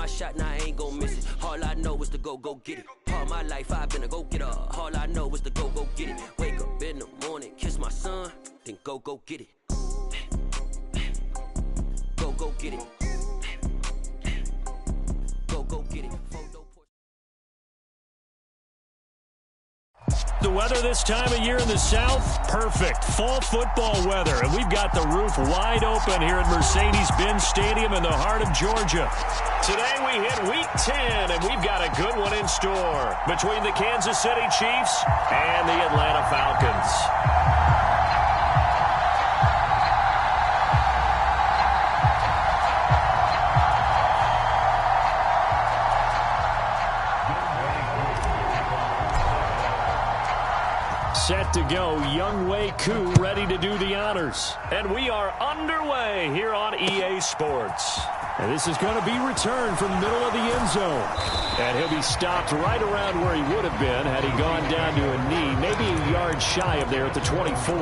shot, now I ain't gon' miss it. All I know is to go get it. All my life I've been a go-getter. All I know is to go get it. Wake up in the morning, kiss my son, then go get it. Go get it. Go get it. The weather this time of year in the South, perfect. Fall football weather. And we've got the roof wide open here at Mercedes-Benz Stadium in the heart of Georgia. Today we hit Week 10, and we've got a good one in store between the Kansas City Chiefs and the Atlanta Falcons. Set to go, Younghoe Koo ready to do the honors. And we are underway here on EA Sports. And this is going to be returned from the middle of the end zone. And he'll be stopped right around where he would have been had he gone down to a knee, maybe a yard shy of there at the 24.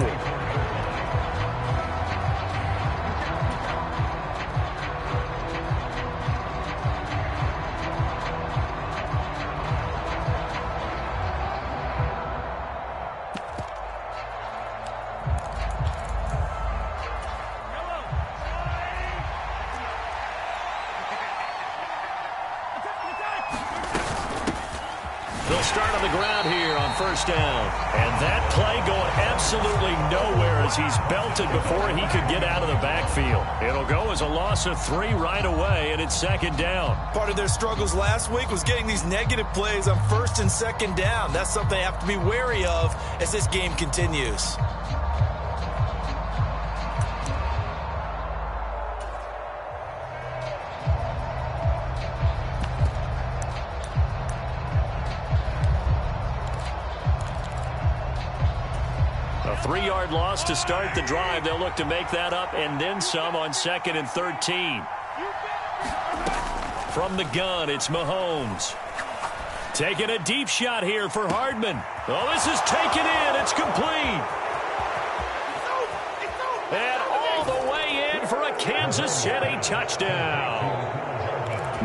They'll start on the ground here on first down. And that play going absolutely nowhere as he's belted before he could get out of the backfield. It'll go as a loss of 3 right away, and it's second down. Part of their struggles last week was getting these negative plays on first and second down. That's something they have to be wary of as this game continues. A 3-yard loss to start the drive. They'll look to make that up and then some on 2nd and 13. From the gun, it's Mahomes. Taking a deep shot here for Hardman. Oh, this is taken in. It's complete. And all the way in for a Kansas City touchdown.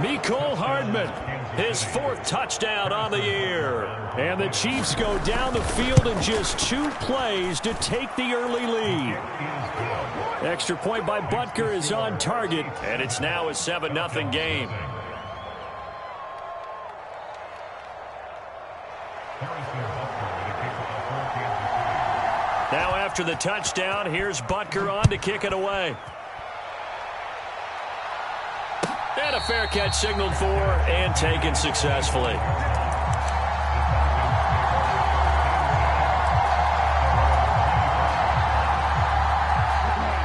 Mecole Hardman, his 4th touchdown on the year. And the Chiefs go down the field in just 2 plays to take the early lead. Extra point by Butker is on target, and it's now a 7-0 game. Now after the touchdown, here's Butker on to kick it away. And a fair catch signaled for and taken successfully.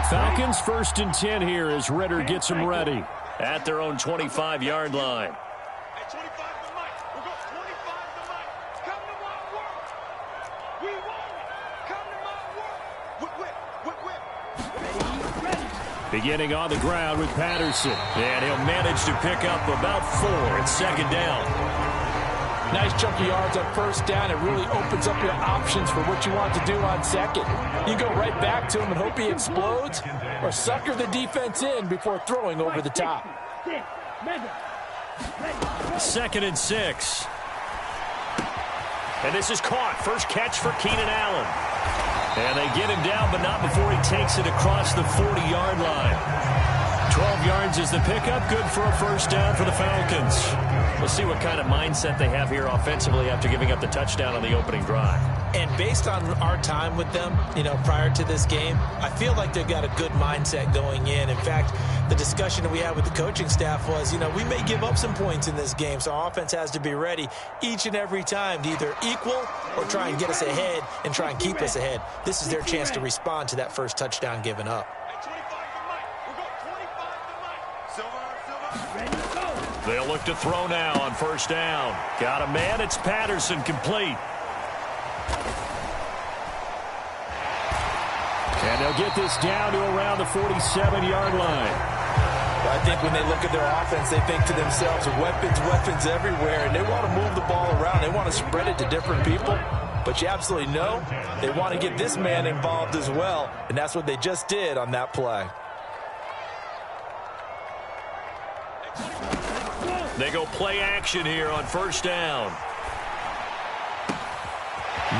Falcons 1st and 10 here as Ritter gets them ready at their own 25-yard line. Beginning on the ground with Patterson. And he'll manage to pick up about 4 at second down. Nice chunky yards on first down. It really opens up your options for what you want to do on second. You go right back to him and hope he explodes, or sucker the defense in before throwing over the top. 2nd and 6. And this is caught. First catch for Keenan Allen. And they get him down, but not before he takes it across the 40-yard line. 12 yards is the pickup. Good for a first down for the Falcons. We'll see what kind of mindset they have here offensively after giving up the touchdown on the opening drive. And based on our time with them, prior to this game, I feel like they've got a good mindset going in. In fact, the discussion that we had with the coaching staff was, we may give up some points in this game, so our offense has to be ready each and every time to either equal or try and get us ahead and try and keep us ahead. This is their chance to respond to that first touchdown given up. They'll look to throw now on first down. Got a man. It's Patterson, complete. And they'll get this down to around the 47-yard line. I think when they look at their offense, they think to themselves, weapons everywhere, and they want to move the ball around. They want to spread it to different people. But you absolutely know they want to get this man involved as well, and that's what they just did on that play. They go play action here on first down.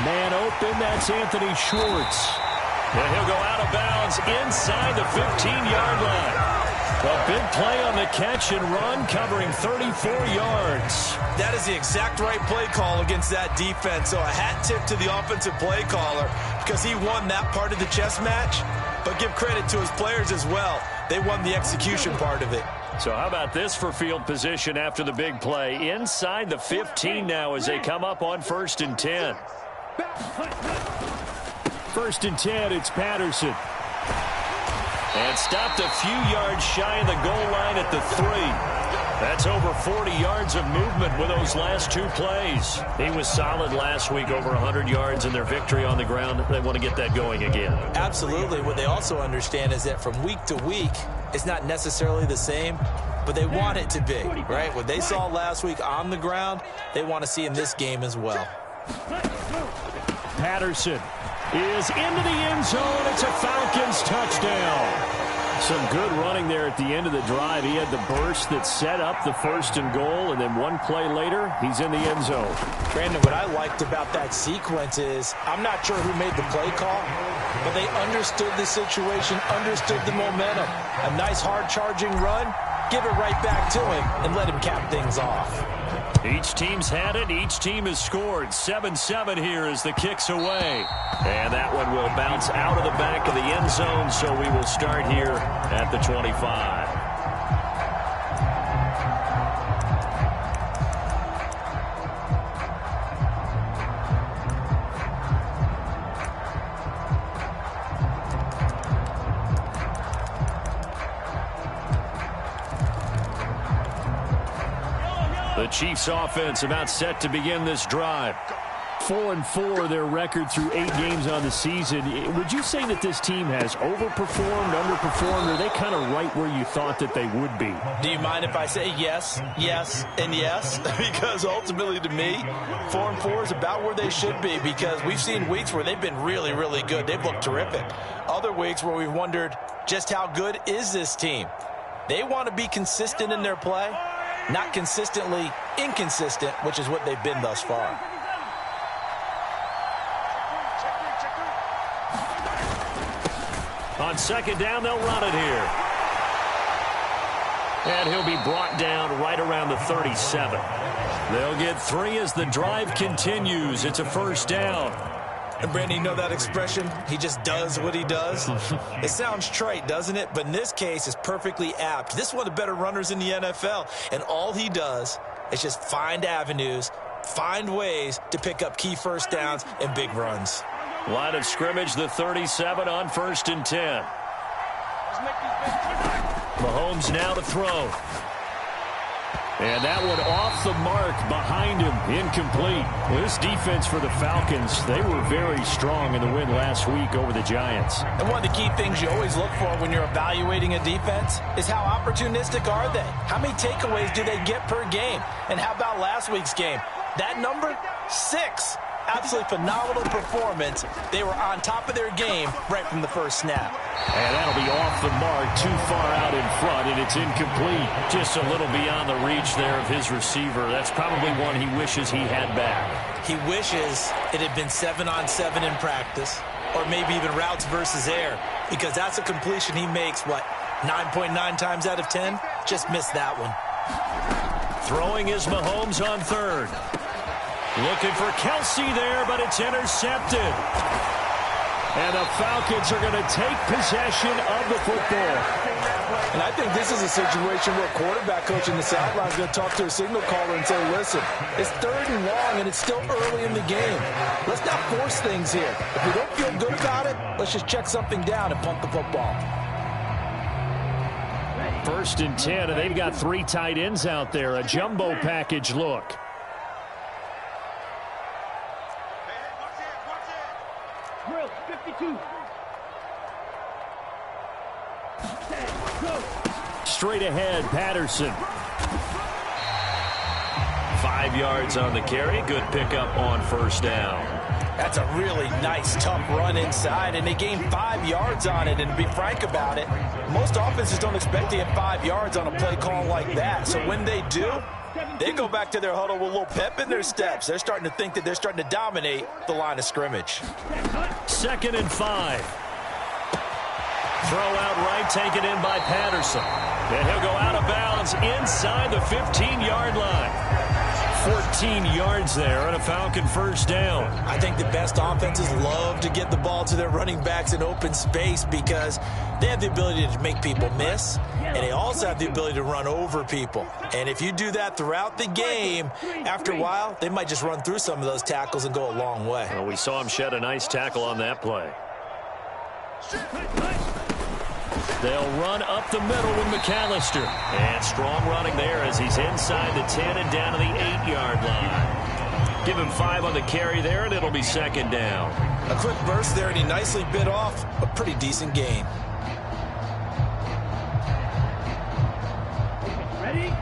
Man open, that's Anthony Schwartz. And he'll go out of bounds inside the 15-yard line. A big play on the catch and run, covering 34 yards. That is the exact right play call against that defense. So a hat tip to the offensive play caller because he won that part of the chess match. But give credit to his players as well. They won the execution part of it. So how about this for field position after the big play? Inside the 15 now as they come up on 1st and 10. 1st and 10, it's Patterson. And stopped a few yards shy of the goal line at the 3. That's over 40 yards of movement with those last 2 plays. He was solid last week, over 100 yards in their victory on the ground. They want to get that going again. Absolutely. What they also understand is that from week to week, it's not necessarily the same, but they want it to be, right? What they saw last week on the ground, they want to see in this game as well. Patterson is into the end zone. It's a Falcons touchdown. Some good running there at the end of the drive. He had the burst that set up the 1st and goal, and then one play later, he's in the end zone. Brandon, what I liked about that sequence is I'm not sure who made the play call, but they understood the situation, understood the momentum. A nice hard-charging run, give it right back to him, and let him cap things off. Each team's had it. Each team has scored. 7-7 here as the kick's away. And that one will bounce out of the back of the end zone, so we will start here at the 25. The Chiefs offense about set to begin this drive. 4-4 their record through 8 games on the season. Would you say that this team has overperformed, underperformed, or are they kind of right where you thought that they would be? Do you mind if I say yes, yes, and yes? Because ultimately to me, 4-4 is about where they should be because we've seen weeks where they've been really, really good. They've looked terrific. Other weeks where we've wondered just how good is this team? They want to be consistent in their play. Not consistently inconsistent, which is what they've been thus far. On 2nd down, they'll run it here. And he'll be brought down right around the 37. They'll get 3 as the drive continues. It's a 1st down. And Brandon, you know that expression? He just does what he does. It sounds trite, doesn't it? But in this case, it's perfectly apt. This is one of the better runners in the NFL. And all he does is just find avenues, find ways to pick up key 1st downs and big runs. Line of scrimmage, the 37 on 1st and 10. Mahomes now to throw. And that one off the mark behind him, incomplete. Well, this defense for the Falcons, they were very strong in the win last week over the Giants. And one of the key things you always look for when you're evaluating a defense is how opportunistic are they? How many takeaways do they get per game? And how about last week's game? That number, 6. Absolutely phenomenal performance. They were on top of their game right from the first snap. And that'll be off the mark, too far out in front, and it's incomplete. Just a little beyond the reach there of his receiver. That's probably one he wishes he had back. He wishes it had been 7-on-7 in practice, or maybe even routes versus air, because that's a completion he makes, 9.9 times out of 10? Just missed that one. Throwing is Mahomes on 3rd. Looking for Kelsey there, but it's intercepted. And the Falcons are going to take possession of the football. And I think this is a situation where quarterback coach in the sideline is going to talk to a signal caller and say, listen, it's 3rd and long, and it's still early in the game. Let's not force things here. If we don't feel good about it, let's just check something down and punt the football. 1st and 10, and they've got 3 tight ends out there. A jumbo package look. Straight ahead, Patterson. 5 yards on the carry. Good pickup on 1st down. That's a really nice, tough run inside, and they gained 5 yards on it. And to be frank about it, most offenses don't expect to get 5 yards on a play call like that. So when they do, they go back to their huddle with a little pep in their steps. They're starting to think that they're starting to dominate the line of scrimmage. 2nd and 5. Throw out right, taken in by Patterson. And he'll go out of bounds inside the 15-yard line. 14 yards there and a Falcon first down. I think the best offenses love to get the ball to their running backs in open space because they have the ability to make people miss, and they also have the ability to run over people. And if you do that throughout the game, after a while, they might just run through some of those tackles and go a long way. Well, we saw him shed a nice tackle on that play. They'll run up the middle with McAllister. And strong running there as he's inside the 10 and down to the 8-yard line. Give him 5 on the carry there, and it'll be 2nd down. A quick burst there, and he nicely bit off a pretty decent gain. Ready?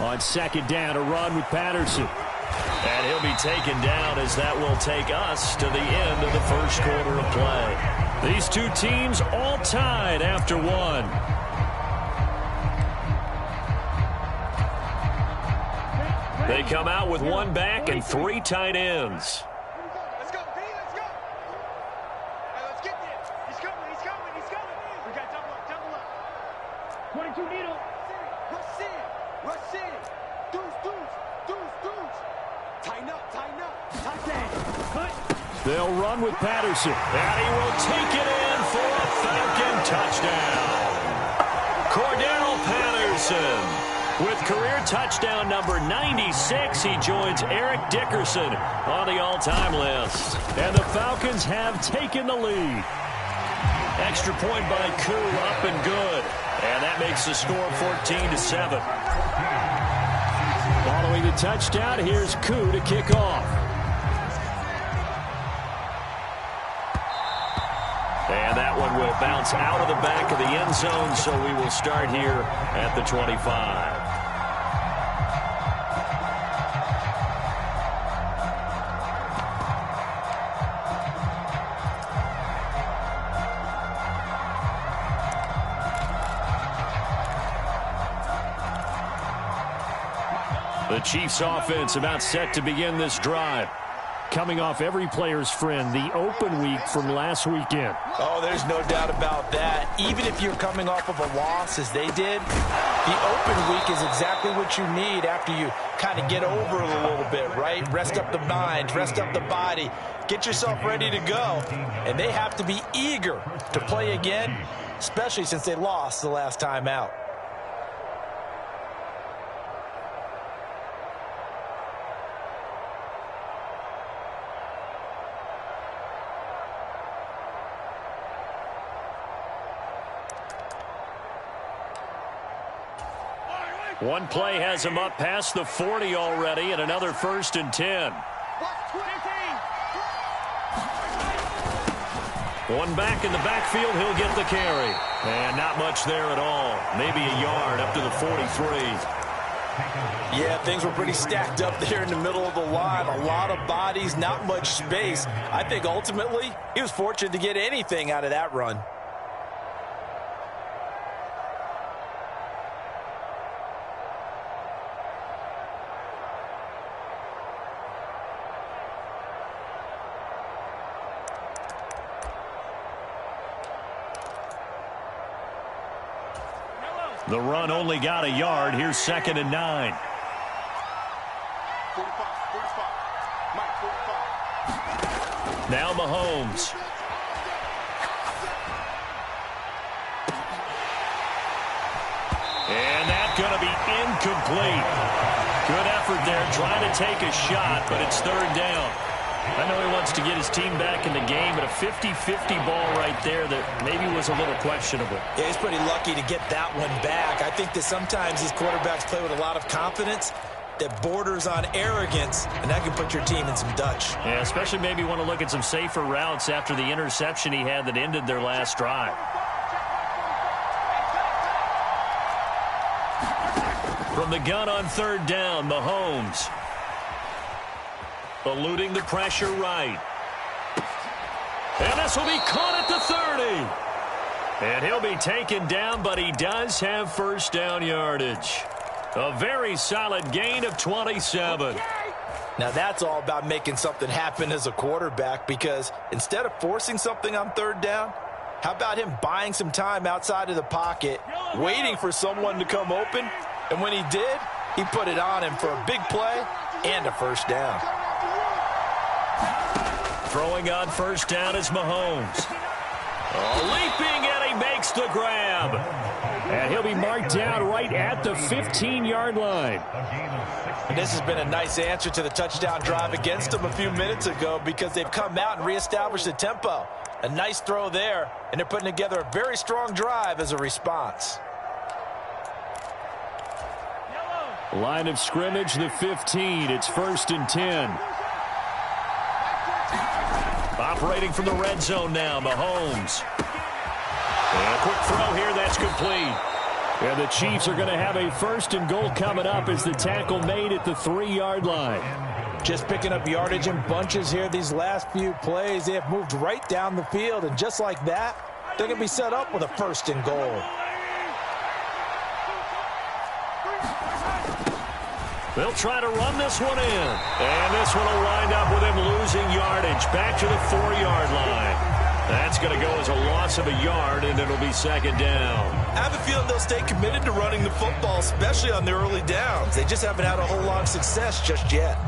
On 2nd down, a run with Patterson. And he'll be taken down as that will take us to the end of the first quarter of play. These two teams all tied after 1. They come out with 1 back and 3 tight ends. Let's go, D, let's go. Hey, let's get there. He's coming, he's coming, he's coming. We got double up. 22 needle. Rush in, rush in. Deuce. Tighten up. They'll run with Patterson, and he will take it in for a Falcon touchdown. Cordell Patterson with career touchdown number 96. He joins Eric Dickerson on the all-time list. And the Falcons have taken the lead. Extra point by Koo, up and good. And that makes the score 14-7. Following the touchdown, here's Koo to kick off. And that one will bounce out of the back of the end zone, so we will start here at the 25. The Chiefs offense about set to begin this drive. Coming off every player's friend, the open week from last weekend. Oh, there's no doubt about that. Even if you're coming off of a loss as they did, the open week is exactly what you need after you kind of get over it a little bit, right? Rest up the mind, rest up the body, get yourself ready to go. And they have to be eager to play again, especially since they lost the last time out. One play has him up past the 40 already, and another 1st and 10. One back in the backfield, he'll get the carry. And not much there at all. Maybe a yard up to the 43. Yeah, things were pretty stacked up there in the middle of the line. A lot of bodies, not much space. I think ultimately he was fortunate to get anything out of that run. The run only got a yard. Here's 2nd and 9. 45. Now Mahomes. And that's going to be incomplete. Good effort there, trying to take a shot, but it's 3rd down. I know he wants to get his team back in the game, but a 50-50 ball right there that maybe was a little questionable. Yeah, he's pretty lucky to get that one back. I think that sometimes these quarterbacks play with a lot of confidence that borders on arrogance, and that can put your team in some Dutch. Yeah, especially maybe want to look at some safer routes after the interception he had that ended their last drive. From the gun on third down, Mahomes. Eluding the pressure right. And this will be caught at the 30. And he'll be taken down, but he does have first down yardage. A very solid gain of 27. Now that's all about making something happen as a quarterback, because instead of forcing something on third down, how about him buying some time outside of the pocket, waiting for someone to come open, and when he did, he put it on him for a big play and a first down. Throwing on first down is Mahomes. Leaping, and he makes the grab. And he'll be marked down right at the 15-yard line. And this has been a nice answer to the touchdown drive against them a few minutes ago, because they've come out and reestablished the tempo. A nice throw there, and they're putting together a very strong drive as a response. Line of scrimmage, the 15. It's 1st and 10. Operating from the red zone now, Mahomes. And a quick throw here, that's complete. And the Chiefs are going to have a 1st and goal coming up as the tackle made at the 3-yard line. Just picking up yardage in bunches here these last few plays. They have moved right down the field, and just like that, they're going to be set up with a 1st and goal. They'll try to run this one in. And this one will wind up with him losing yardage back to the 4-yard line. That's going to go as a loss of a yard, and it'll be 2nd down. I have a feeling they'll stay committed to running the football, especially on their early downs. They just haven't had a whole lot of success just yet.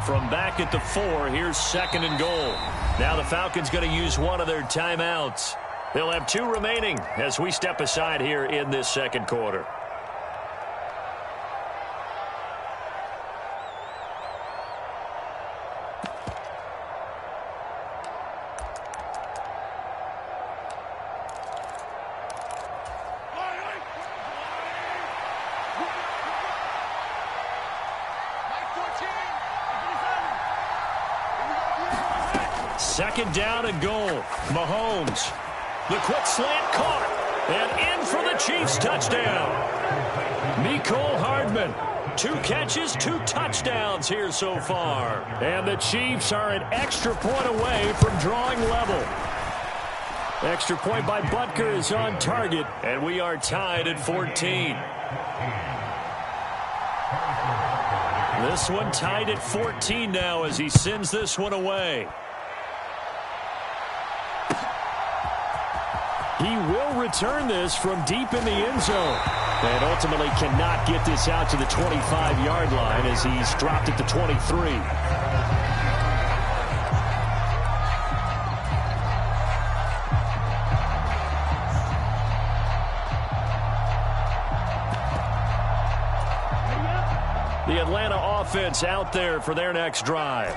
From back at the 4, here's 2nd and goal. Now the Falcons going to use one of their timeouts. They'll have 2 remaining as we step aside here in this 2nd quarter. Second down and goal. Mahomes. The quick slant caught. And in for the Chiefs touchdown. Mecole Hardman. 2 catches, 2 touchdowns here so far. And the Chiefs are an extra point away from drawing level. Extra point by Butker is on target. And we are tied at 14. This one tied at 14 now as he sends this one away. He will return this from deep in the end zone. And ultimately cannot get this out to the 25-yard line as he's dropped at the 23. The Atlanta offense out there for their next drive.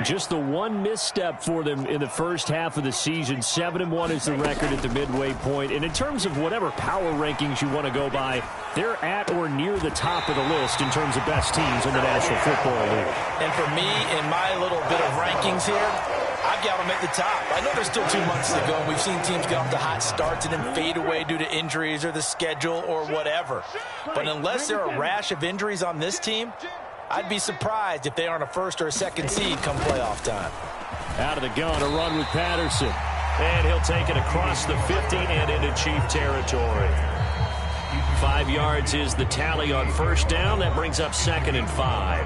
Just the one misstep for them in the first half of the season. 7-1 is the record at the midway point. And in terms of whatever power rankings you want to go by, they're at or near the top of the list in terms of best teams in the National Football League. And for me, in my little bit of rankings here, I've got them at the top. I know there's still 2 months to go, and we've seen teams get off to hot starts and then fade away due to injuries or the schedule or whatever. But unless there are a rash of injuries on this team, I'd be surprised if they aren't a 1st or a 2nd seed come playoff time. Out of the gun, a run with Patterson. And he'll take it across the 50 and into Chief territory. 5 yards is the tally on first down. That brings up 2nd and 5.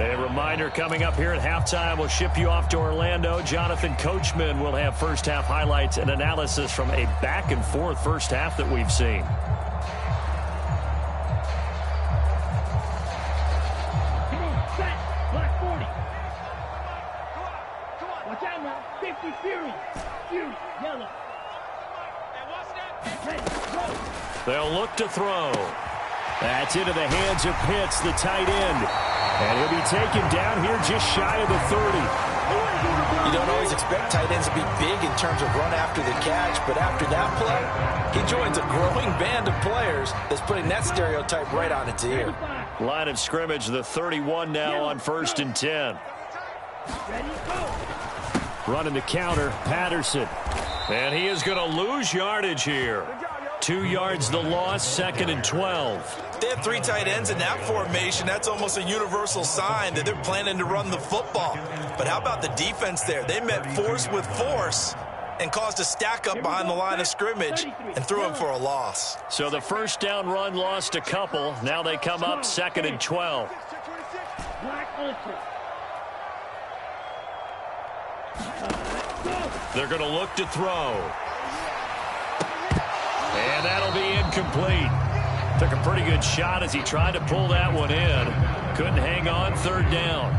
A reminder coming up here at halftime, we'll ship you off to Orlando. Jonathan Coachman will have first half highlights and analysis from a back-and-forth first half that we've seen. They'll look to throw. That's into the hands of Pitts, the tight end. And he'll be taken down here just shy of the 30. You don't always expect expect tight ends to be big in terms of run after the catch, but after that play, he joins a growing band of players that's putting that stereotype right on its ear. Line of scrimmage, the 31 now on 1st and 10. Running the counter, Patterson. And he is going to lose yardage here. 2 yards the loss, 2nd and 12. They have 3 tight ends in that formation. That's almost a universal sign that they're planning to run the football. But how about the defense there? They met force with force and caused a stack up behind the line of scrimmage and threw him for a loss. So the first down run lost a couple. Now they come up 2nd and 12. They're going to look to throw. And that'll be incomplete. Took a pretty good shot as he tried to pull that one in. Couldn't hang on, 3rd down.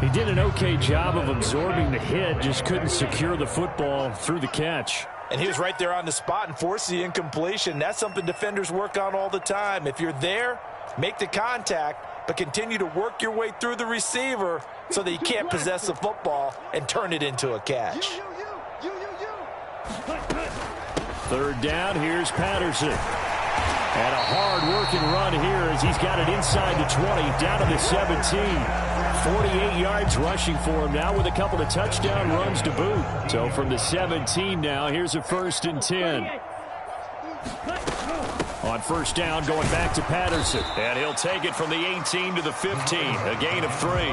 He did an okay job of absorbing the hit, just couldn't secure the football through the catch. And he was right there on the spot and forced the incompletion. That's something defenders work on all the time. If you're there, make the contact, but continue to work your way through the receiver so that you can't possess the football and turn it into a catch. 3rd down, here's Patterson. And a hard-working run here as he's got it inside the 20, down to the 17. 48 yards rushing for him now with a couple of touchdown runs to boot. So from the 17 now, here's a 1st and 10. On 1st down, going back to Patterson. And he'll take it from the 18 to the 15, a gain of 3.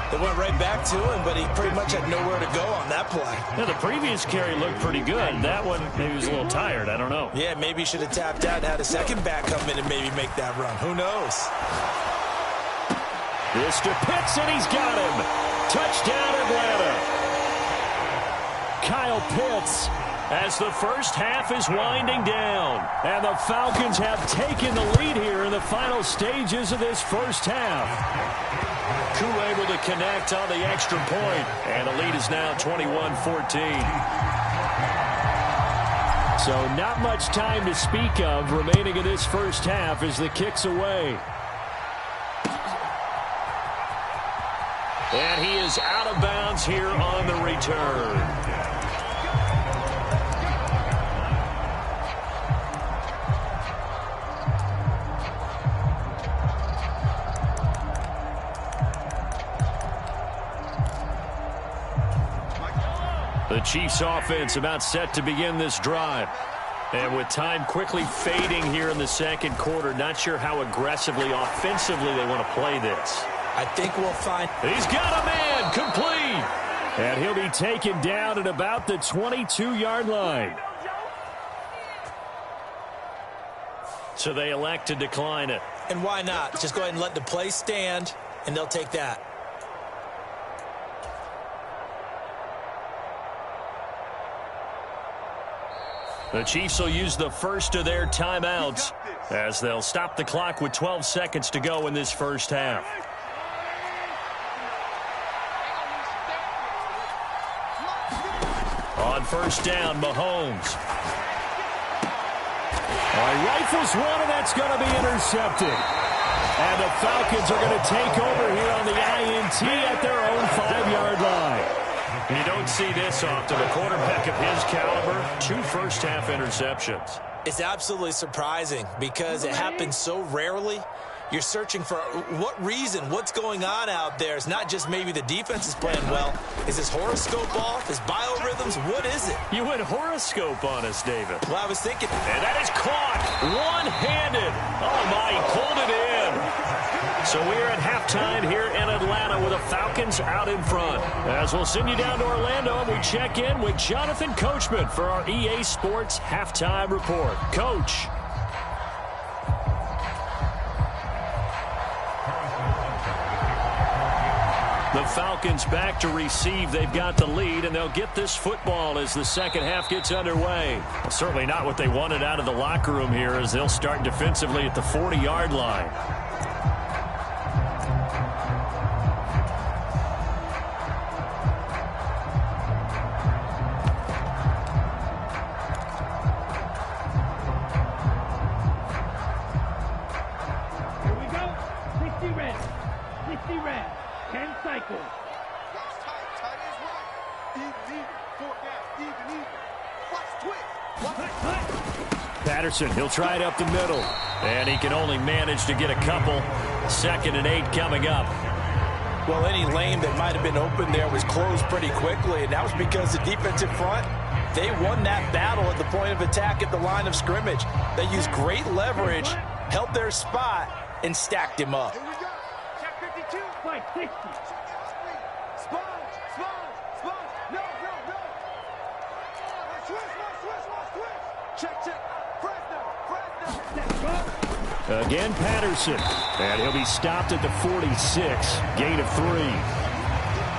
They went right back to him, but he pretty much had nowhere to go on that play. Yeah, the previous carry looked pretty good. That one, maybe he was a little tired. I don't know. Yeah, maybe he should have tapped out and had a second back come in and maybe make that run. Who knows? This to Pitts, and he's got him. Touchdown, Atlanta. Kyle Pitts, as the first half is winding down. And the Falcons have taken the lead here in the final stages of this first half. Koo able to connect on the extra point, and the lead is now 21-14. So not much time to speak of remaining in this first half as the kick's away. And he is out of bounds here on the return. The Chiefs offense about set to begin this drive. And with time quickly fading here in the 2nd quarter, not sure how aggressively, offensively they want to play this. I think we'll find... He's got a man, complete. And he'll be taken down at about the 22-yard line. So they elect to decline it. And why not? Just go ahead and let the play stand, and they'll take that. The Chiefs will use the first of their timeouts as they'll stop the clock with 12 seconds to go in this first half. On 1st down, Mahomes. Rifles one, and that's going to be intercepted. And the Falcons are going to take over here on the INT at their own 5-yard line. You don't see this often. A quarterback of his caliber, 2 first-half interceptions. It's absolutely surprising because it happens so rarely. You're searching for what reason, what's going on out there. It's not just maybe the defense is playing well. Is his horoscope off? His biorhythms? What is it? You went horoscope on us, David. Well, I was thinking. And that is caught one-handed. Oh, my, he pulled it in. So we're at halftime here in Atlanta with the Falcons out in front. As we'll send you down to Orlando, and we check in with Jonathan Coachman for our EA Sports Halftime Report. Coach. The Falcons back to receive. They've got the lead, and they'll get this football as the second half gets underway. Well, certainly not what they wanted out of the locker room here as they'll start defensively at the 40-yard line. Here we go. 60 reps. 60 reps. 10 cycles. Patterson, he'll try it up the middle. And he can only manage to get a couple. 2nd and 8 coming up. Well, any lane that might have been open there was closed pretty quickly, and that was because the defensive front, they won that battle at the point of attack at the line of scrimmage. They used great leverage, held their spot, and stacked him up. Here we go. Check 52. Fight 60. Sponge. No. Switch. Check. Again, Patterson. And he'll be stopped at the 46. Gain of 3.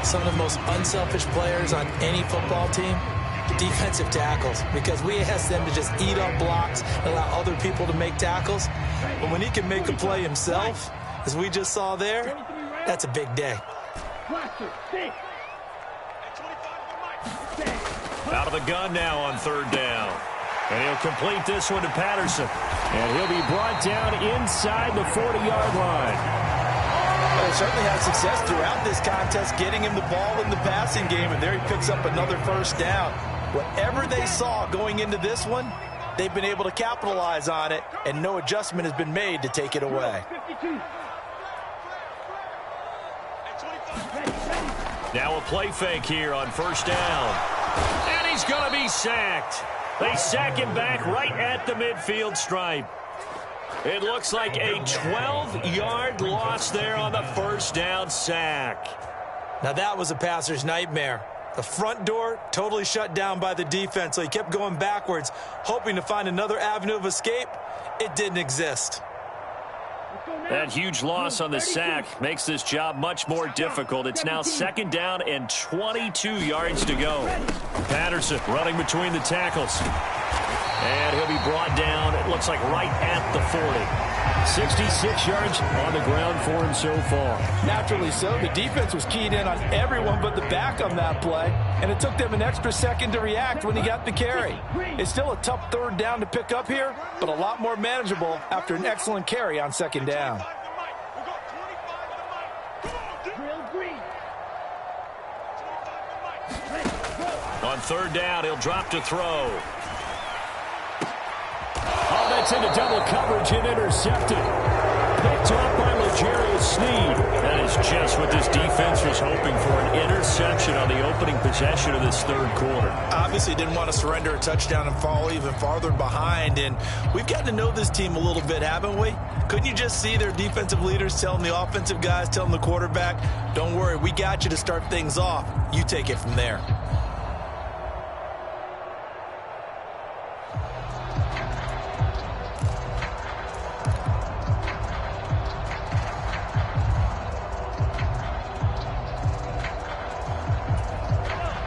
Some of the most unselfish players on any football team, defensive tackles, because we ask them to just eat up blocks and allow other people to make tackles. But when he can make a play himself, as we just saw there, that's a big day. Out of the gun now on 3rd down. And he'll complete this one to Patterson. And he'll be brought down inside the 40-yard line. Well, he certainly had success throughout this contest, getting him the ball in the passing game, and there he picks up another 1st down. Whatever they saw going into this one, they've been able to capitalize on it, and no adjustment has been made to take it away. Now a play fake here on 1st down. And he's going to be sacked. They sack him back right at the midfield stripe. It looks like a 12-yard loss there on the 1st down sack. Now that was a passer's nightmare. The front door totally shut down by the defense, so he kept going backwards, hoping to find another avenue of escape. It didn't exist. That huge loss on the sack makes this job much more difficult. It's now 2nd down and 22 yards to go. Patterson running between the tackles. And he'll be brought down, it looks like right at the 40. 66 yards on the ground for him so far. Naturally so. The defense was keyed in on everyone but the back on that play, and it took them an extra second to react when he got the carry. It's still a tough 3rd down to pick up here, but a lot more manageable after an excellent carry on 2nd down. On 3rd down, he'll drop to throw. Oh, that's into double coverage and intercepted. Picked off by L'Jarius Sneed. That is just what this defense was hoping for, an interception on the opening possession of this 3rd quarter. Obviously didn't want to surrender a touchdown and fall even farther behind, and we've gotten to know this team a little bit, haven't we? Couldn't you just see their defensive leaders telling the offensive guys, telling the quarterback, don't worry, we got you to start things off. You take it from there.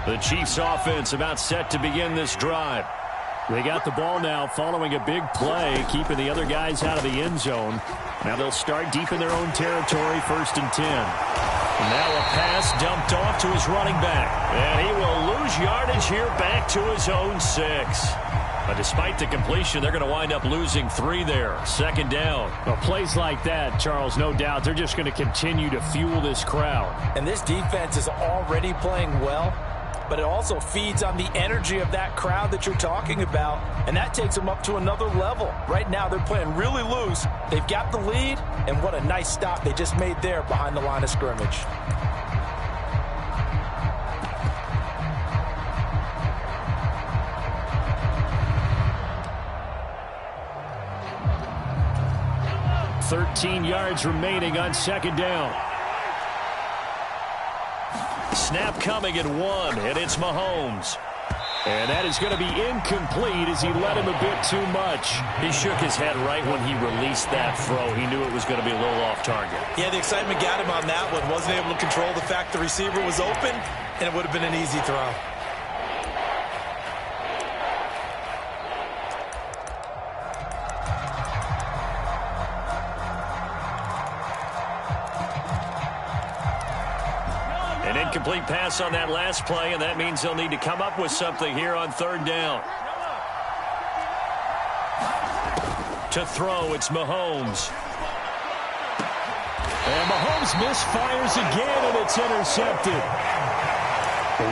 The Chiefs offense about set to begin this drive. They got the ball now following a big play, keeping the other guys out of the end zone. Now they'll start deep in their own territory, 1st and 10. And now a pass dumped off to his running back. And he will lose yardage here back to his own 6. But despite the completion, they're going to wind up losing 3 there. 2nd down. Well, plays like that, Charles, no doubt, they're just going to continue to fuel this crowd. And this defense is already playing well, but it also feeds on the energy of that crowd that you're talking about, and that takes them up to another level. Right now, they're playing really loose. They've got the lead, and what a nice stop they just made there behind the line of scrimmage. $13 yards remaining on 2nd down. Snap coming at 1, and it's Mahomes. And that is going to be incomplete as he led him a bit too much. He shook his head right when he released that throw. He knew it was going to be a little off target. Yeah, the excitement got him on that one. Wasn't able to control the fact the receiver was open, and it would have been an easy throw. An incomplete pass on that last play, and that means they'll need to come up with something here on 3rd down. To throw, it's Mahomes. And Mahomes misfires again, and it's intercepted.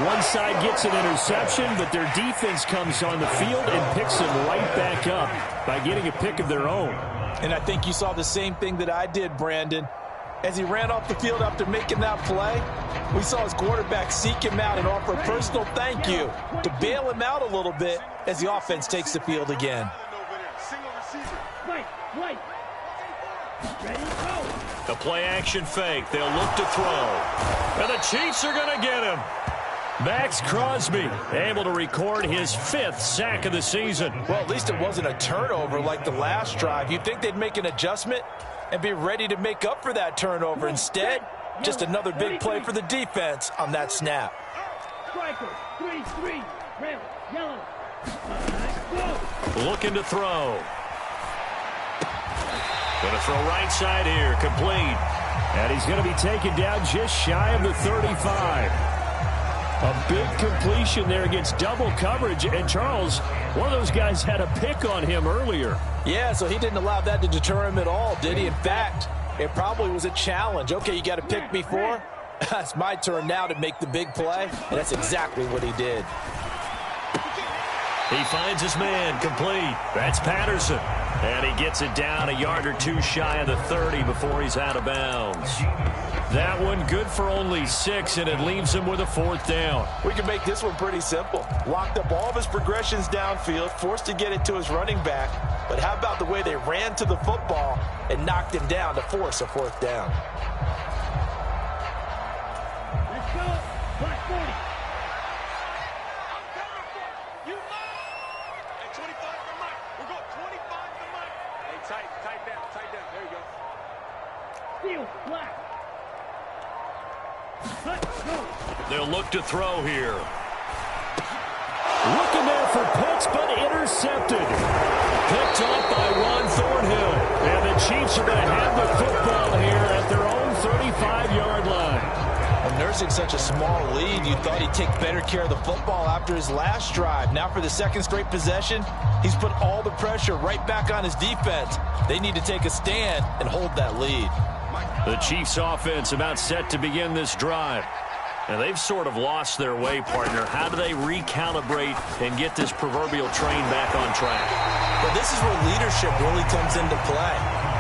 One side gets an interception, but their defense comes on the field and picks them right back up by getting a pick of their own. And I think you saw the same thing that I did, Brandon. As he ran off the field after making that play, we saw his quarterback seek him out and offer a personal thank you to bail him out a little bit as the offense takes the field again. The play-action fake. They'll look to throw. And the Chiefs are going to get him. Max Crosby able to record his 5th sack of the season. Well, at least it wasn't a turnover like the last drive. You'd think they'd make an adjustment and be ready to make up for that turnover. Instead, just another big play for the defense on that snap. Looking to throw. Going to throw right side here, complete. And he's going to be taken down just shy of the 35. A big completion there against double coverage. And Charles, one of those guys had a pick on him earlier. Yeah, so he didn't allow that to deter him at all, did he? In fact, it probably was a challenge. Okay, you got to pick me for? It's my turn now to make the big play. And that's exactly what he did. He finds his man, complete. That's Patterson. And he gets it down a yard or two shy of the 30 before he's out of bounds. That one good for only 6, and it leaves him with a 4th down. We can make this one pretty simple. Locked up all of his progressions downfield, forced to get it to his running back. But how about the way they ran to the football and knocked him down to force a 4th down? Let's go. Black 40. You hey, 25 for Mike. We're going 25 for Mike. Hey, tight down. There you go. Steal, black. They'll look to throw here. Looking there for Pitts, but intercepted. Picked off by Juan Thornhill. And the Chiefs are going to have the football here at their own 35-yard line. Well, nursing such a small lead, you thought he'd take better care of the football after his last drive. Now for the second straight possession, he's put all the pressure right back on his defense. They need to take a stand and hold that lead. The Chiefs offense about set to begin this drive. And they've sort of lost their way, partner. How do they recalibrate and get this proverbial train back on track? Well, this is where leadership really comes into play.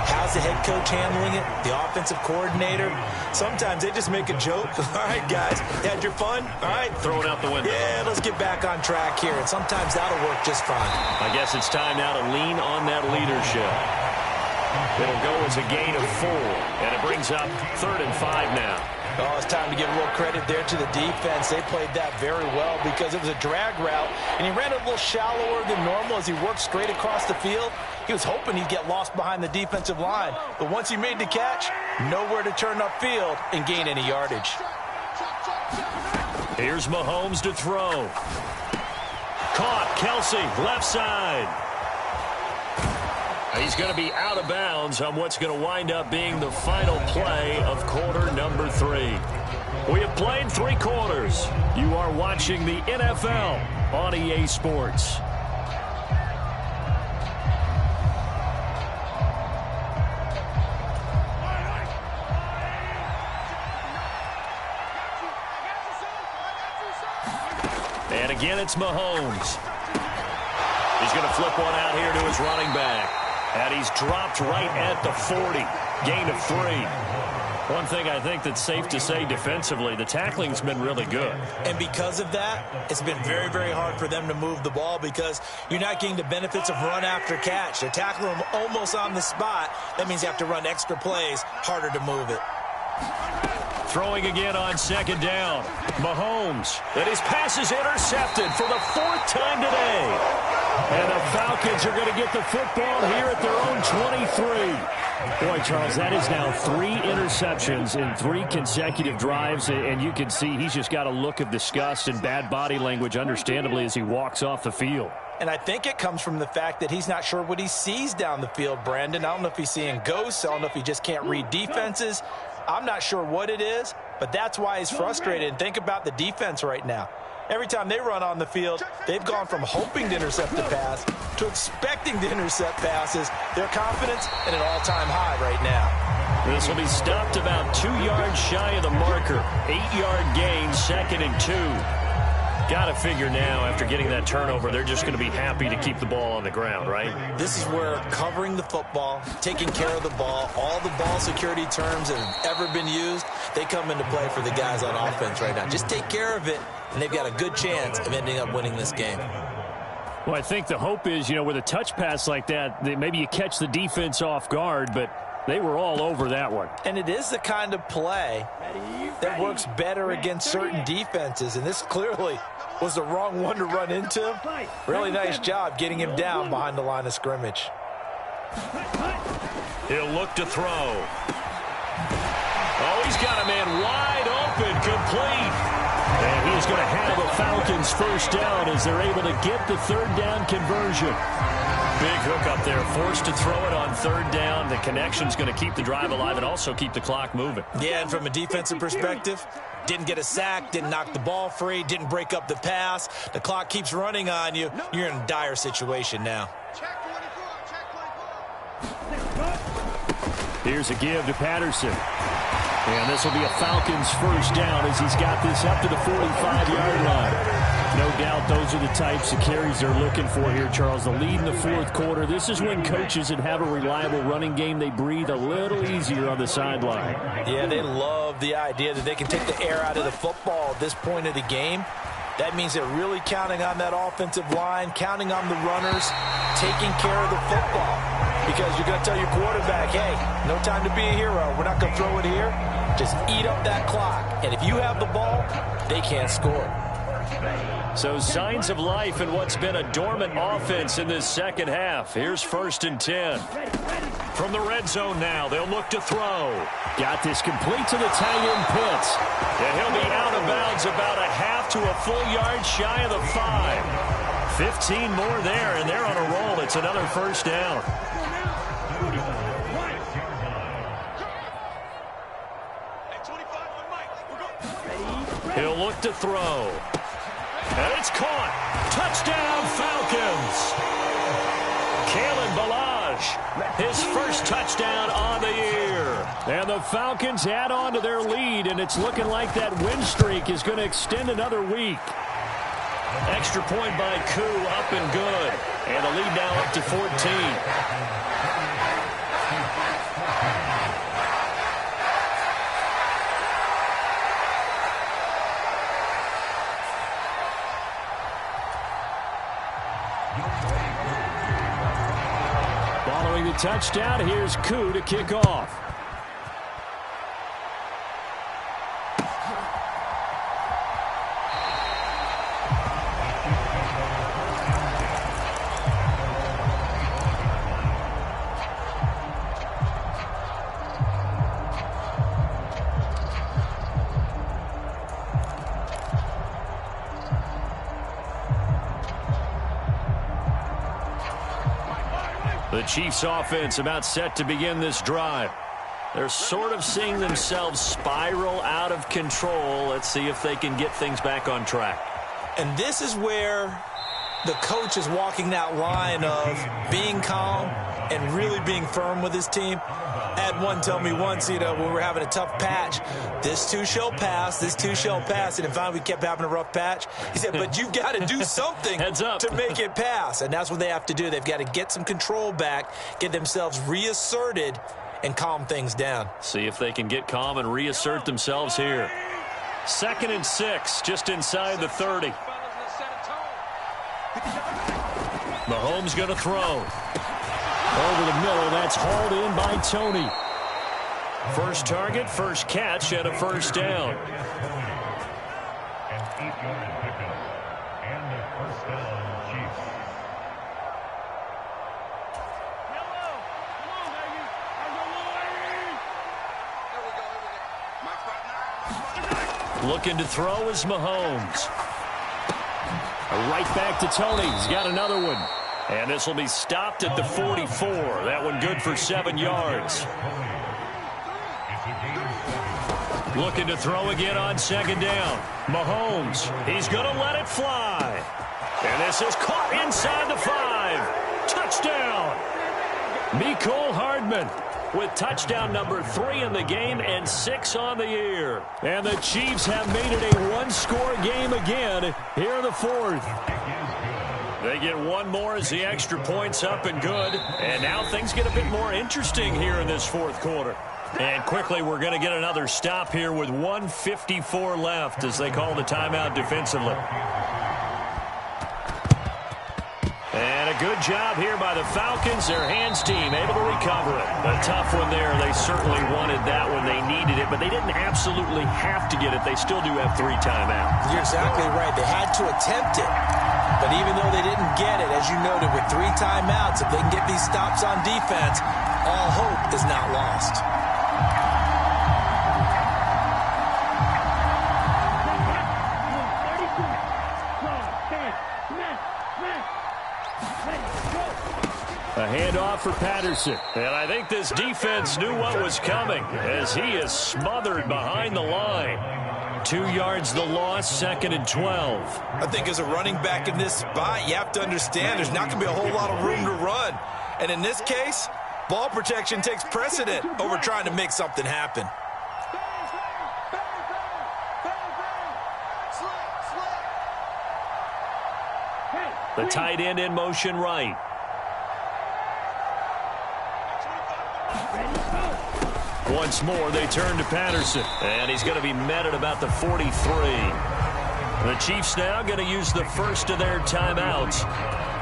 How's the head coach handling it? The offensive coordinator? Sometimes they just make a joke. All right, guys, had your fun? All right. Throw it out the window. Yeah, let's get back on track here. And sometimes that'll work just fine. I guess it's time now to lean on that leadership. It'll go as a gain of 4, and it brings up 3rd and 5 now. Oh, it's time to give a little credit there to the defense. They played that very well because it was a drag route, and he ran a little shallower than normal as he worked straight across the field. He was hoping he'd get lost behind the defensive line, but once he made the catch, nowhere to turn upfield and gain any yardage. Here's Mahomes to throw. Caught, Kelsey, left side. He's going to be out of bounds on what's going to wind up being the final play of quarter number 3. We have played 3 quarters. You are watching the NFL on EA Sports. And again, it's Mahomes. He's going to flip one out here to his running back. And he's dropped right at the 40. Gain of 3. One thing I think that's safe to say defensively, the tackling's been really good. And because of that, it's been very, very hard for them to move the ball because you're not getting the benefits of run after catch. They're tackling them almost on the spot. That means you have to run extra plays, harder to move it. Throwing again on 2nd down. Mahomes. And his pass is intercepted for the 4th time today. And the Falcons are going to get the football here at their own 23. Boy, Charles, that is now 3 interceptions in 3 consecutive drives. And you can see he's just got a look of disgust and bad body language, understandably, as he walks off the field. And I think it comes from the fact that he's not sure what he sees down the field, Brandon. I don't know if he's seeing ghosts. I don't know if he just can't read defenses. I'm not sure what it is, but that's why he's frustrated. And think about the defense right now. Every time they run on the field, they've gone from hoping to intercept the pass to expecting to intercept passes. Their confidence at an all-time high right now. This will be stopped about 2 yards shy of the marker. 8-yard gain, 2nd and 2. Got to figure now, after getting that turnover, they're just going to be happy to keep the ball on the ground, right? This is where covering the football, taking care of the ball, all the ball security terms that have ever been used, they come into play for the guys on offense right now. Just take care of it, and they've got a good chance of ending up winning this game. Well, I think the hope is, with a touch pass like that, maybe you catch the defense off guard, but they were all over that one. And it is the kind of play that works better against certain defenses, and this clearly was the wrong one to run into. Really nice job getting him down behind the line of scrimmage. He'll look to throw. Oh, he's got a man wide open, complete. And he's going to have a Falcons first down as they're able to get the 3rd down conversion. Big hook up there, forced to throw it on 3rd down. The connection's going to keep the drive alive and also keep the clock moving. Yeah, and from a defensive perspective, didn't get a sack, didn't knock the ball free, didn't break up the pass. The clock keeps running on you. You're in a dire situation now. Here's a give to Patterson. And this will be a Falcons first down as he's got this up to the 45-yard line. No doubt those are the types of carries they're looking for here, Charles. The lead in the 4th quarter. This is when coaches that have a reliable running game, they breathe a little easier on the sideline. Yeah, they love the idea that they can take the air out of the football at this point of the game. That means they're really counting on that offensive line, counting on the runners, taking care of the football. Because you're going to tell your quarterback, hey, no time to be a hero. We're not going to throw it here. Just eat up that clock. And if you have the ball, they can't score. So signs of life in what's been a dormant offense in this second half. Here's 1st and 10. From the red zone now, they'll look to throw. Got this complete to the tight end Pitts. And he'll be out of bounds about a half to a full yard shy of the 5. 15 more there, and they're on a roll. It's another first down. He'll look to throw. And it's caught. Touchdown, Falcons. Kalen Ballage, his first touchdown on the year. And the Falcons add on to their lead, and it's looking like that win streak is going to extend another week. Extra point by Koo, up and good. And the lead now up to 14. Following the touchdown, here's Koo to kick off. The Chiefs offense about set to begin this drive. They're sort of seeing themselves spiral out of control. Let's see if they can get things back on track. And this is where the coach is walking that line of being calm and really being firm with his team. I had one tell me once, when we were having a tough patch, this too shall pass, this too shall pass. And finally we kept having a rough patch. He said, but you've got to do something to make it pass. And that's what they have to do. They've got to get some control back, get themselves reasserted, and calm things down. See if they can get calm and reassert themselves here. 2nd and 6, just inside the 30. Mahomes going to throw. Over the middle, that's hauled in by Tony. First target, first catch, and a first down. Looking to throw is Mahomes. Right back to Tony. He's got another one. And this will be stopped at the 44. That one good for 7 yards. Looking to throw again on 2nd down. Mahomes, he's going to let it fly. And this is caught inside the 5. Touchdown. Mecole Hardman. with touchdown number 3 in the game and 6 on the year. And the Chiefs have made it a one-score game again here in the 4th. They get one more as the extra point's up and good. And now things get a bit more interesting here in this 4th quarter. And quickly, we're going to get another stop here with 1:54 left as they call the timeout defensively. And a good job here by the Falcons. Their hands team able to recover it. A tough one there. They certainly wanted that when they needed it, but they didn't absolutely have to get it. They still do have 3 timeouts. You're exactly right. They had to attempt it. But even though they didn't get it, as you noted, with 3 timeouts, if they can get these stops on defense, all hope is not lost. A handoff for Patterson. And I think this defense knew what was coming as he is smothered behind the line. 2 yards the loss, 2nd and 12. I think as a running back in this spot, you have to understand there's not going to be a whole lot of room to run. And in this case, ball protection takes precedent over trying to make something happen. The tight end in motion right. Once more, they turn to Patterson. And he's going to be met at about the 43. The Chiefs now going to use the first of their timeouts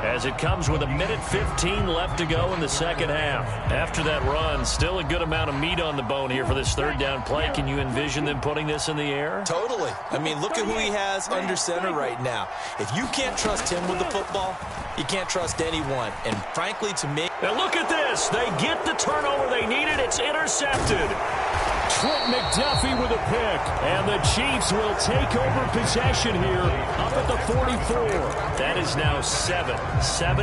as it comes with 1:15 left to go in the 2nd half. After that run, still a good amount of meat on the bone here for this 3rd down play. Can you envision them putting this in the air? Totally. I mean, look at who he has under center right now. If you can't trust him with the football, you can't trust anyone. And frankly, to me... Now look at this. They get the turnover they needed. It's intercepted. Trent McDuffie with a pick. And the Chiefs will take over possession here up at the 44. That is now 7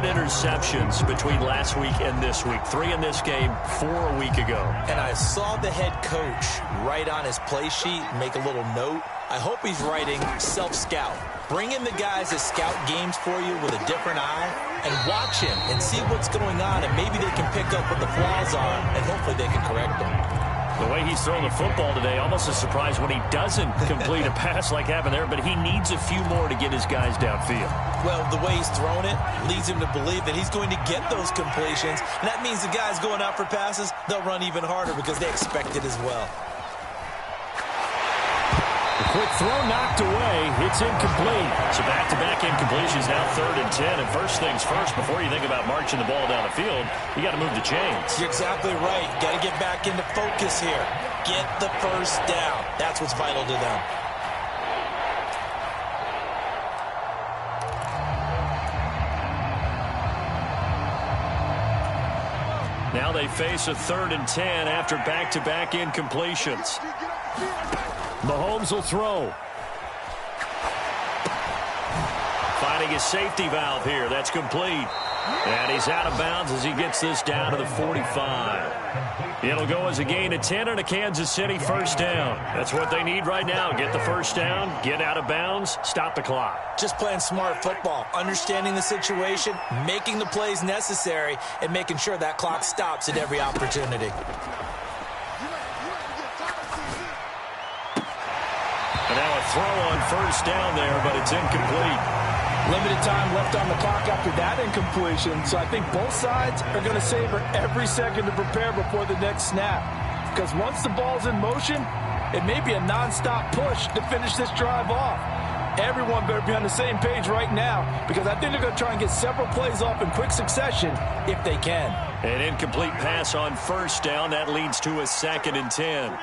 interceptions between last week and this week. 3 in this game, 4 a week ago. And I saw the head coach write on his play sheet, make a little note. I hope he's writing self-scout. Bring in the guys that scout games for you with a different eye and watch him and see what's going on, and maybe they can pick up what the flaws are, and hopefully they can correct them. The way he's throwing the football today, almost a surprise when he doesn't complete a pass like happened there, but he needs a few more to get his guys downfield. Well, the way he's thrown it leads him to believe that he's going to get those completions, and that means the guys going out for passes, they'll run even harder because they expect it as well. The quick throw knocked away. It's incomplete. So back-to-back incompletions, now 3rd and 10. And first things first, before you think about marching the ball down the field, you got to move the chains. You're exactly right. Got to get back into focus here. Get the first down. That's what's vital to them. Now they face a 3rd and 10 after back-to-back incompletions. Mahomes will throw. Finding his safety valve here. That's complete. And he's out of bounds as he gets this down to the 45. It'll go as a gain of 10 and a Kansas City 1st down. That's what they need right now. Get the 1st down, get out of bounds, stop the clock. Just playing smart football, understanding the situation, making the plays necessary, and making sure that clock stops at every opportunity. And now a throw on 1st down there, but it's incomplete. Limited time left on the clock after that incompletion, so I think both sides are going to savor every second to prepare before the next snap. Because once the ball's in motion, it may be a nonstop push to finish this drive off. Everyone better be on the same page right now, because I think they're going to try and get several plays off in quick succession if they can. An incomplete pass on 1st down. That leads to a 2nd and 10.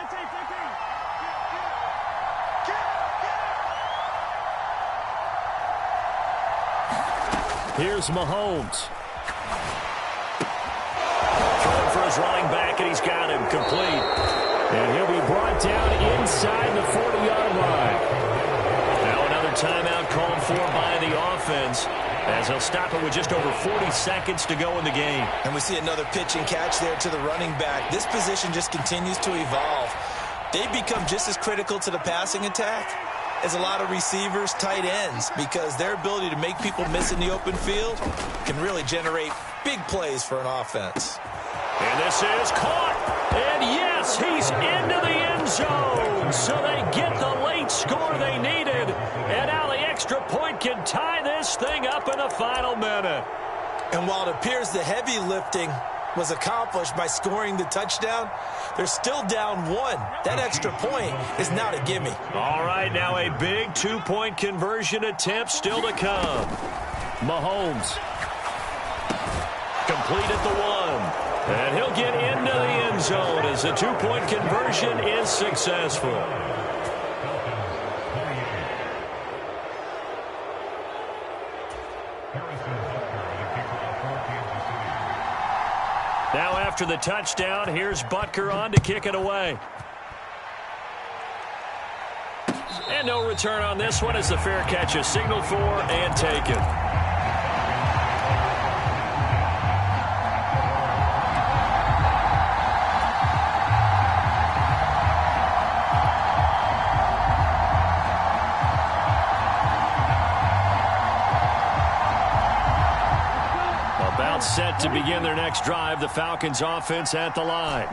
Here's Mahomes. Throwing for his running back, and he's got him complete. And he'll be brought down inside the 40-yard line. Now another timeout called for by the offense as he'll stop it with just over 40 seconds to go in the game. And we see another pitch and catch there to the running back. This position just continues to evolve. They become just as critical to the passing attack as a lot of receivers, tight ends, because their ability to make people miss in the open field can really generate big plays for an offense. And this is caught. And yes, he's into the end zone. So they get the late score they needed. And now the extra point can tie this thing up in the final minute. And while it appears the heavy lifting was accomplished by scoring the touchdown, they're still down 1. That extra point is not a gimme. All right, now a big 2-point conversion attempt still to come. Mahomes. Complete at the 1. And he'll get into the end zone as the 2-point conversion is successful. Now after the touchdown, here's Butker on to kick it away. And no return on this one as the fair catch is signaled for and taken. Set to begin their next drive, the Falcons offense at the line.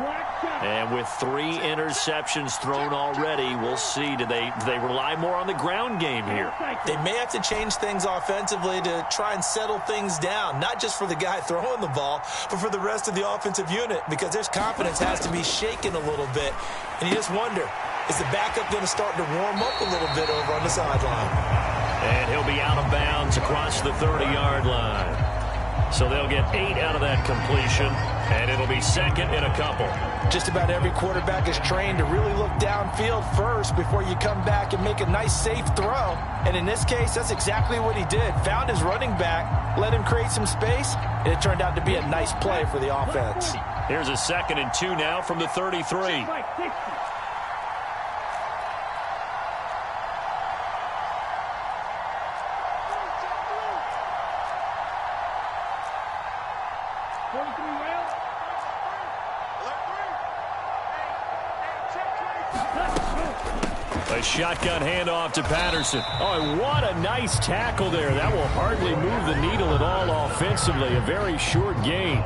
And with 3 interceptions thrown already, we'll see. Do they rely more on the ground game here? They may have to change things offensively to try and settle things down, not just for the guy throwing the ball, but for the rest of the offensive unit, because their confidence has to be shaken a little bit. And you just wonder, is the backup going to start to warm up a little bit over on the sideline? And he'll be out of bounds across the 30-yard line. So they'll get 8 out of that completion, and it'll be second and a couple. Just about every quarterback is trained to really look downfield first before you come back and make a nice, safe throw. And in this case, that's exactly what he did. Found his running back, let him create some space, and it turned out to be a nice play for the offense. Here's a 2nd and 2 now from the 33. A shotgun handoff to Patterson. Oh, and what a nice tackle there. That will hardly move the needle at all offensively. A very short gain.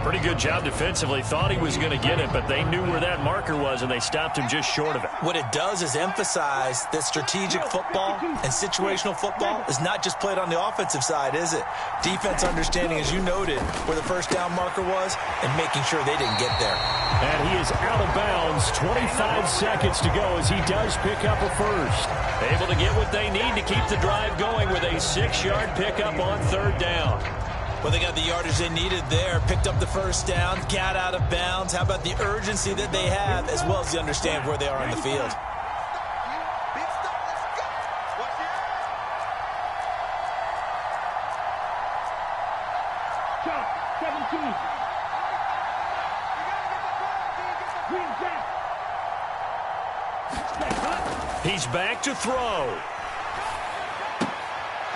Pretty good job defensively. Thought he was going to get it, but they knew where that marker was, and they stopped him just short of it. What it does is emphasize that strategic football and situational football is not just played on the offensive side, is it? Defense understanding, as you noted, where the first down marker was and making sure they didn't get there. And he is out of bounds. 25 seconds to go as he does pick up a first. Able to get what they need to keep the drive going with a 6-yard pickup on 3rd down. Well, they got the yardage they needed there, picked up the first down, got out of bounds. How about the urgency that they have, as well as they understand where they are on the field? He's back to throw.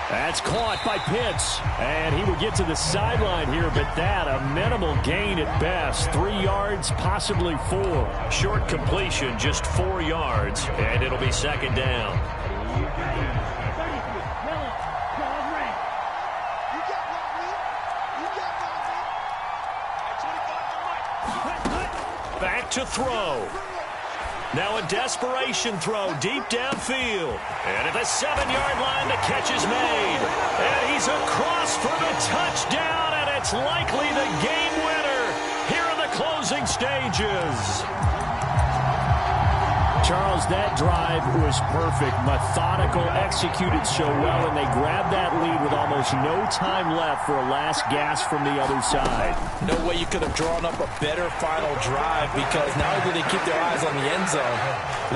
That's caught by Pitts. And he would get to the sideline here, but that a minimal gain at best. 3 yards, possibly 4. Short completion, just 4 yards, and it'll be 2nd down. Back to throw. Now a desperation throw deep downfield. And at the 7-yard line, the catch is made. And he's across for the touchdown, and it's likely the game winner here in the closing stages. Charles, that drive was perfect. Methodical, executed so well, and they grabbed that lead with almost no time left for a last gasp from the other side. No way you could have drawn up a better final drive, because not only did they keep their eyes on the end zone,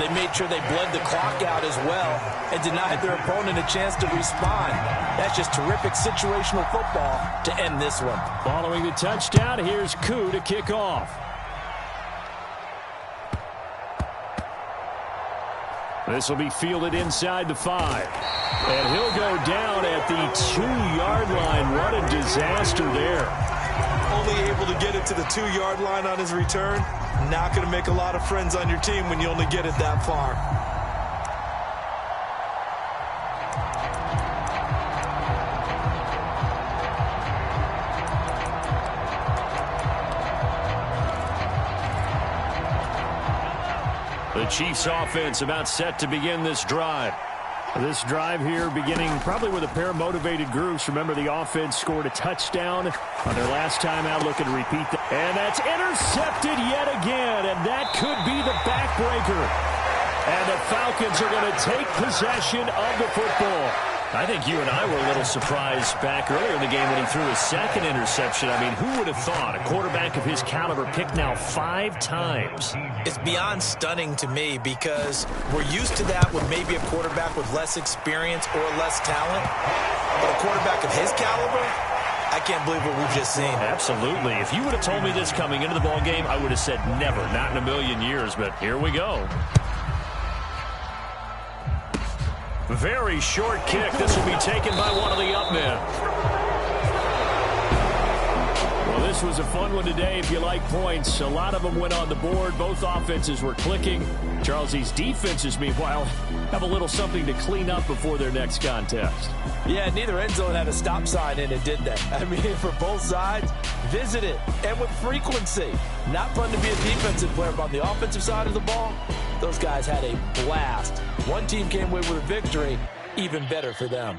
they made sure they bled the clock out as well and denied their opponent a chance to respond. That's just terrific situational football to end this one. Following the touchdown, here's Koo to kick off. This will be fielded inside the 5. And he'll go down at the 2-yard line. What a disaster there. Only able to get it to the 2-yard line on his return. Not going to make a lot of friends on your team when you only get it that far. The Chiefs offense about set to begin this drive. This drive here beginning probably with a pair of motivated groups. Remember, the offense scored a touchdown on their last time out, looking to repeat that. And that's intercepted yet again, and that could be the backbreaker. And the Falcons are going to take possession of the football. I think you and I were a little surprised back earlier in the game when he threw his second interception. I mean, who would have thought a quarterback of his caliber picked now 5 times? It's beyond stunning to me because we're used to that with maybe a quarterback with less experience or less talent. But a quarterback of his caliber, I can't believe what we've just seen. Absolutely. If you would have told me this coming into the ball game, I would have said never, not in a million years. But here we go. Very short kick. This will be taken by one of the up men. Well, this was a fun one today if you like points. A lot of them went on the board. Both offenses were clicking. Charles, these defenses, meanwhile, have a little something to clean up before their next contest. Yeah, neither end zone had a stop sign in it, did they? I mean, for both sides, visit it, and with frequency. Not fun to be a defensive player, but on the offensive side of the ball, those guys had a blast. One team came away with a victory, even better for them.